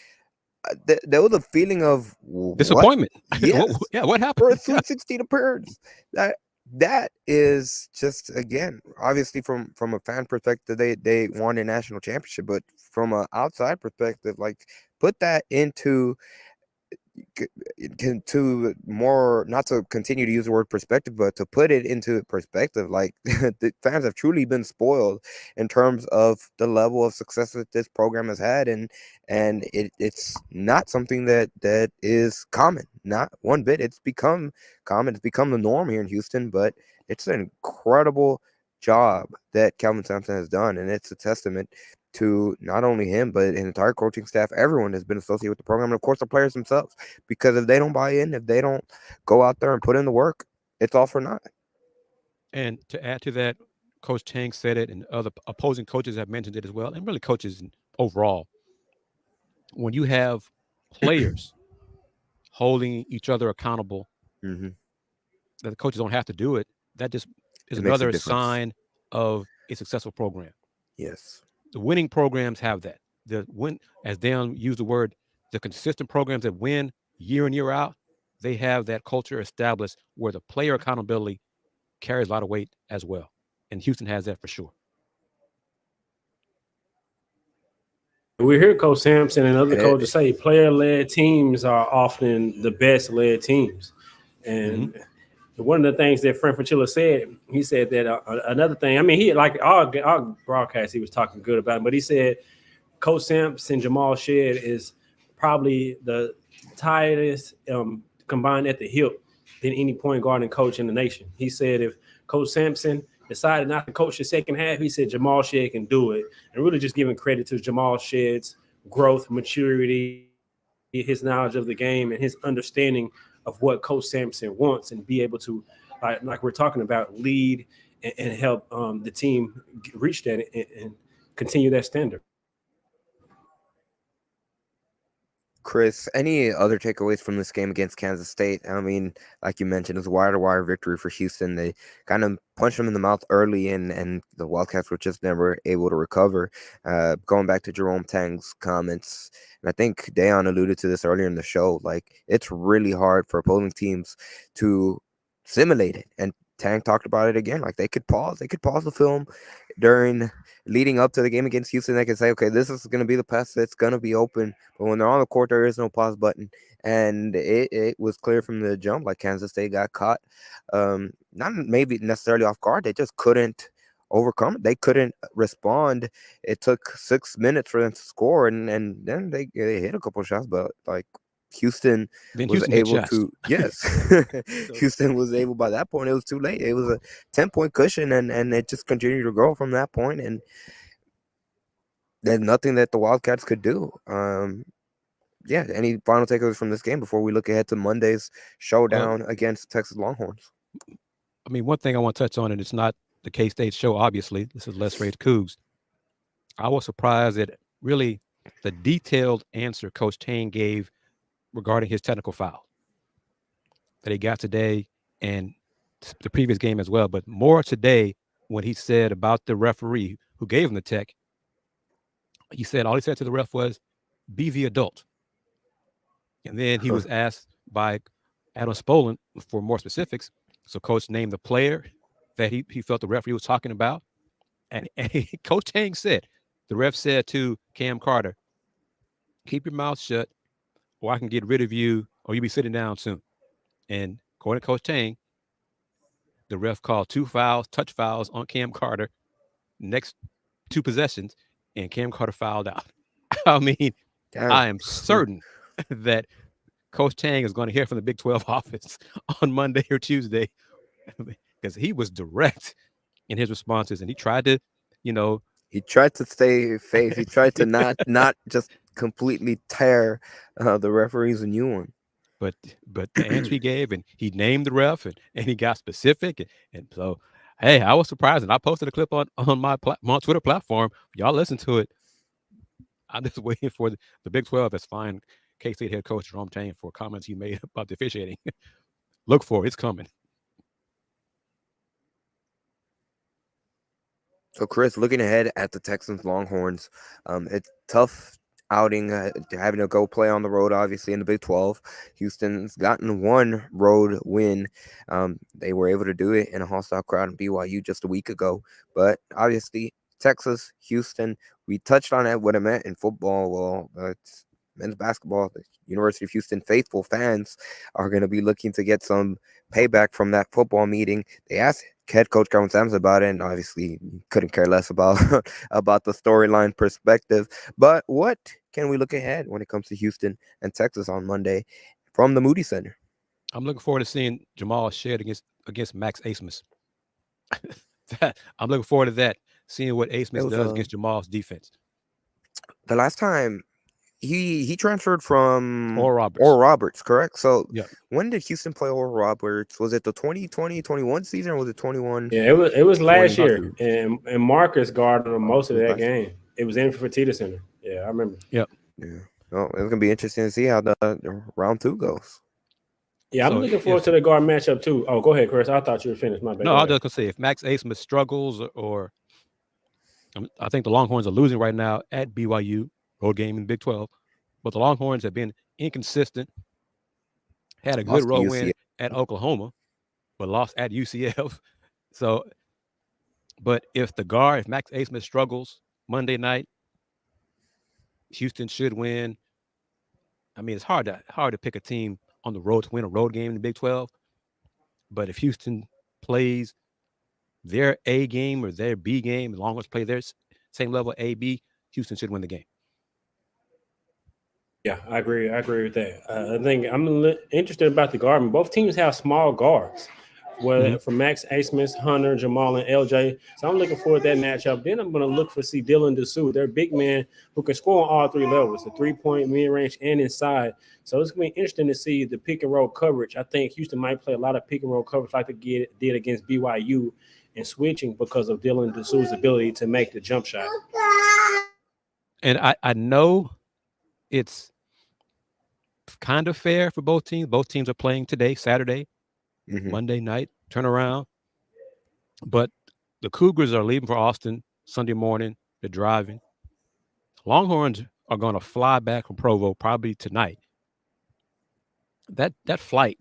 there was a feeling of disappointment. Yes. What happened? For a Sweet 16 appearance. That is just, again, obviously from a fan perspective, they won a national championship, but from an outside perspective, like, put that into more, not to continue to use the word perspective, but to put it into perspective, like, the fans have truly been spoiled in terms of the level of success that this program has had, and it's not something that is common, not one bit. It's become common, it's become the norm here in Houston, but it's an incredible job that Kelvin Sampson has done, and it's a testament to not only him, but an entire coaching staff. Everyone has been associated with the program, and of course the players themselves, because if they don't buy in, if they don't go out there and put in the work, it's all for naught. And to add to that, Coach Chang said it, and other opposing coaches have mentioned it as well, and really coaches overall. When you have players holding each other accountable, that the coaches don't have to do it, that just is another sign of a successful program. Yes. The winning programs have that. As Dan used the word, the consistent programs that win year in, year out, they have that culture established where the player accountability carries a lot of weight as well. And Houston has that for sure. We hear Coach Sampson and other And coaches say player-led teams are often the best-led teams. And one of the things that Frank Franchilla said, he said that another thing, I mean, he like our broadcast, he was talking good about it, but he said Coach Sampson, Jamal Shead is probably the tightest combined at the hip than any point guard and coach in the nation. He said if Coach Sampson decided not to coach the second half, he said Jamal Shead can do it. And really just giving credit to Jamal Shead's growth, maturity, his knowledge of the game, and his understanding of what Coach Sampson wants, and be able to, like we're talking about, lead and help the team reach that and continue that standard. Chris, any other takeaways from this game against Kansas State? I mean, like you mentioned, it was a wire-to-wire victory for Houston. They kind of punched them in the mouth early, and the Wildcats were just never able to recover. Going back to Jerome Tang's comments, and I think Dayon alluded to this earlier in the show, like, it's really hard for opposing teams to simulate it. And Tang talked about it again. Like, they could pause the film leading up to the game against Houston. They could say, okay, this is going to be the pass that's going to be open. But when they're on the court, there is no pause button. And it was clear from the jump, like, Kansas State got caught. Not maybe necessarily off guard. They just couldn't overcome it. They couldn't respond. It took 6 minutes for them to score. And then they hit a couple of shots. But, like, Houston was able to, yes, Houston was able, by that point, it was too late. It was a 10-point cushion, and it just continued to grow from that point, and there's nothing that the Wildcats could do. Yeah, any final takeaways from this game before we look ahead to Monday's showdown against Texas Longhorns? I mean, one thing I want to touch on, and it's not the K-State show, obviously. This is Let's Rage Coogs. I was surprised at really the detailed answer Coach Tang gave regarding his technical foul that he got today and the previous game as well, but more today when he said about the referee who gave him the tech. All he said to the ref was, be the adult. And then he was asked by Adam Spolin for more specifics. So Coach named the player that he felt the referee was talking about. And Coach Tang said, the ref said to Cam Carter, keep your mouth shut, or I can get rid of you, or you'll be sitting down soon. And according to Coach Tang, the ref called 2 fouls, touch fouls on Cam Carter, next 2 possessions, and Cam Carter fouled out. I mean, I am certain that Coach Tang is going to hear from the Big 12 office on Monday or Tuesday, because he was direct in his responses, and he tried to, he tried to stay face. He tried to not just completely tear the referees a new one. But the answer he gave, and he named the ref, and he got specific, and so, hey, I was surprised, and I posted a clip on my Twitter platform. Y'all listen to it. I'm just waiting for the Big 12 has fined K-State head coach Jerome Tang for comments he made about the officiating. Look for it; it's coming. So, Chris, looking ahead at the Texans Longhorns, it's tough outing, having to go play on the road, obviously, in the Big 12. Houston's gotten one road win. They were able to do it in a hostile crowd in BYU just a week ago. But obviously, Texas, Houston, we touched on it, what it meant in football. Well, it's men's basketball. The University of Houston faithful fans are going to be looking to get some payback from that football meeting. They asked head coach Kevin Sampson about it, and obviously couldn't care less about the storyline perspective. But what can we look ahead when it comes to Houston and Texas on Monday from the Moody Center? I'm looking forward to seeing Jamal Shead against Max Asmus. I'm looking forward to that, seeing what Asmus does against Jamal's defense. The last time he transferred from Oral Roberts, correct? So yeah. When did Houston play Oral Roberts? Was it the 2020-21 season, or was it 21? Yeah, it was last year, and Marcus guarded most of that game. It was in for Fertitta Center. Yeah, I remember. Yep. Yeah. Well, it's gonna be interesting to see how the round 2 goes. Yeah, I'm looking forward to the guard matchup too. Oh, go ahead, Chris. I thought you were finished. My bad. No, I was just gonna say, if Max Asmus struggles, or I think the Longhorns are losing right now at BYU, road game in Big 12, but the Longhorns have been inconsistent. Had a good road win at Oklahoma, but lost at UCF. So, but if Max Asmus struggles Monday night, Houston should win. I mean, it's hard to pick a team on the road to win a road game in the Big 12. But if Houston plays their A game or their B game, as long as play their same level A B, Houston should win the game. Yeah, I agree. I agree with that. I think I'm interested about the guard. Both teams have small guards. Well, from Max Asmus, Hunter, Jamal, and LJ. So I'm looking forward to that matchup. Then I'm going to look for Dylan Dessou. They're big men who can score on all three levels, the 3-point, mid-range, and inside. So it's going to be interesting to see the pick and roll coverage. I think Houston might play a lot of pick and roll coverage like they did against BYU and switching because of Dylan Dessou's ability to make the jump shot. And I know it's kind of fair for both teams. Both teams are playing today, Saturday, Monday night, turnaround. But the Cougars are leaving for Austin Sunday morning. They're driving. Longhorns are going to fly back from Provo probably tonight. That flight,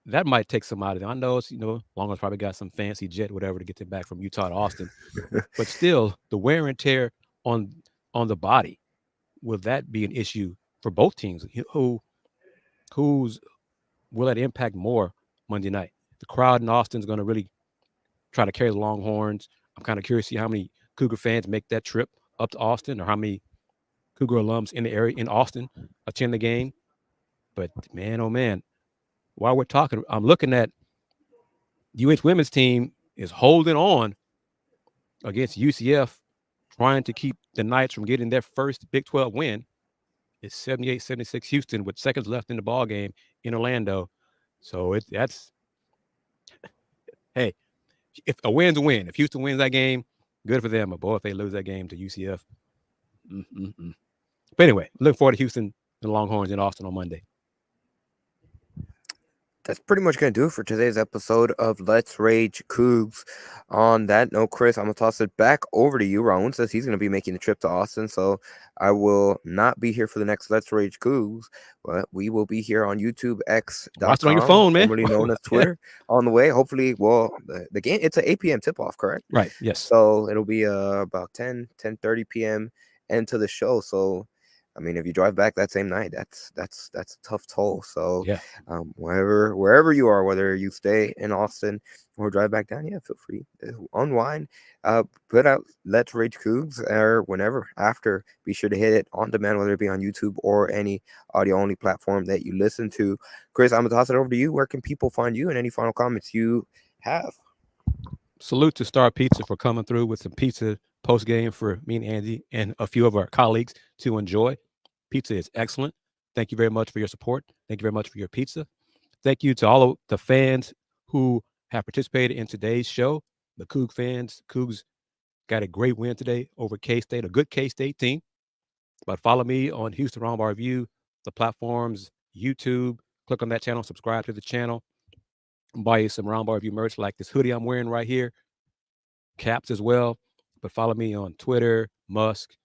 that might take some out of them. I know it's, Longhorns probably got some fancy jet, whatever, to get them back from Utah to Austin. But still, the wear and tear on the body, will that be an issue for both teams? Who's will that impact more Monday night? The crowd in Austin is going to really try to carry the Longhorns. I'm kind of curious to see how many Cougar fans make that trip up to Austin, or how many Cougar alums in the area in Austin attend the game. But man, oh man, while we're talking, I'm looking at UH women's team is holding on against UCF, trying to keep the Knights from getting their first Big 12 win. It's 78-76 Houston with seconds left in the ball game in Orlando. So that's hey, if a win's a win. If Houston wins that game, good for them. But boy, if they lose that game to UCF. But anyway, look forward to Houston and the Longhorns in Austin on Monday. That's pretty much going to do it for today's episode of Let's Rage Coogs. On that note, Chris, I'm going to toss it back over to you. Raul says he's going to be making the trip to Austin, so I will not be here for the next Let's Rage Coogs, but we will be here on YouTube, X.com. Watch it on your phone, man. Formerly known as Twitter, on the way. Hopefully, the game, it's an 8 p.m. tip-off, correct? Right, yes. So it'll be about 10:30 p.m. into the show, so I mean, if you drive back that same night, that's a tough toll. So, yeah, wherever you are, whether you stay in Austin or drive back down, feel free to unwind. Put out Let's Rage Coogs or whenever after. Be sure to hit it on demand, whether it be on YouTube or any audio only platform that you listen to. Chris, I'm gonna toss it over to you. Where can people find you, and any final comments you have? Salute to Star Pizza for coming through with some pizza post game for me and Andy and a few of our colleagues to enjoy. Pizza is excellent. Thank you very much for your support. Thank you very much for your pizza. Thank you to all of the fans who have participated in today's show. The Coug fans, Cougs got a great win today over K-State, a good K-State team. But follow me on Houston Roundball Review, the platforms, YouTube. Click on that channel, subscribe to the channel. Buy you some Roundball Review merch like this hoodie I'm wearing right here. Caps as well. But follow me on Twitter, Musk,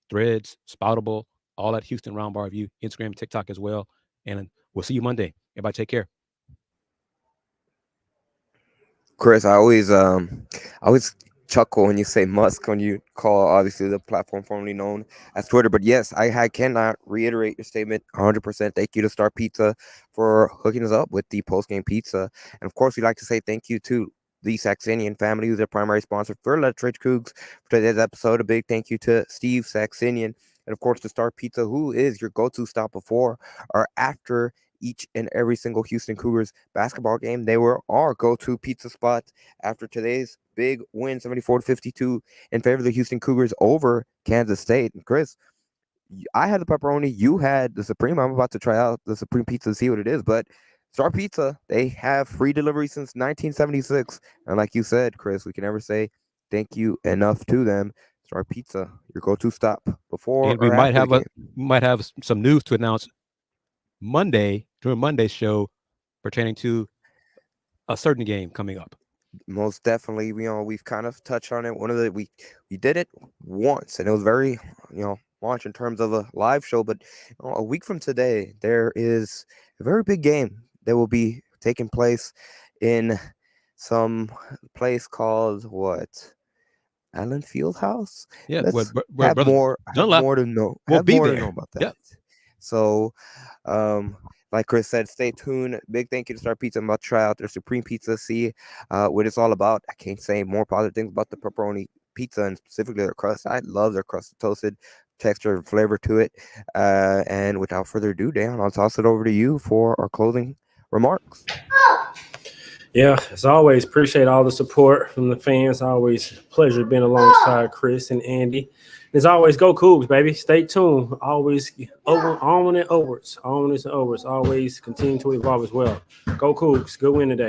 Threads, Spoutable, all at Houston Roundball Review, Instagram, TikTok as well. And we'll see you Monday. Everybody take care. Chris, I always chuckle when you say Musk, when you call obviously the platform formerly known as Twitter. But yes, I cannot reiterate your statement 100%. Thank you to Star Pizza for hooking us up with the post-game pizza. And of course, we'd like to say thank you to the Saxenian Family, who's their primary sponsor for Let's Rage Coogs for today's episode. A big thank you to Steve Saxenian, and of course to Star Pizza, who is your go-to stop before or after each and every single Houston Cougars basketball game. They were our go-to pizza spot after today's big win, 74-52, in favor of the Houston Cougars over Kansas State. And Chris, I had the pepperoni, you had the Supreme. I'm about to try out the Supreme pizza to see what it is, but Star Pizza, they have free delivery since 1976. And like you said, Chris, we can never say thank you enough to them. Star Pizza, your go-to stop before and we or might after have some news to announce Monday during Monday's show pertaining to a certain game coming up. Most definitely, we've kind of touched on it. We did it once, and it was very launch in terms of a live show. But a week from today, there is a very big game that will be taking place in some place called what? Allen Fieldhouse. Yeah, Let's where have brother more Dunlap to know. will Have be more to there. know about that. Yep. So, like Chris said, stay tuned. Big thank you to Star Pizza. I'm about to try out their Supreme Pizza. See what it's all about. I can't say more positive things about the pepperoni pizza and specifically their crust. I love their crust, toasted texture and flavor to it. And without further ado, Dan, I'll toss it over to you for our closing remarks. Yeah, as always, appreciate all the support from the fans. Always a pleasure being alongside Chris and Andy. As always, go Cougs, baby. Stay tuned. Always on and onwards. Always continue to evolve as well. Go Cougs. Good win today.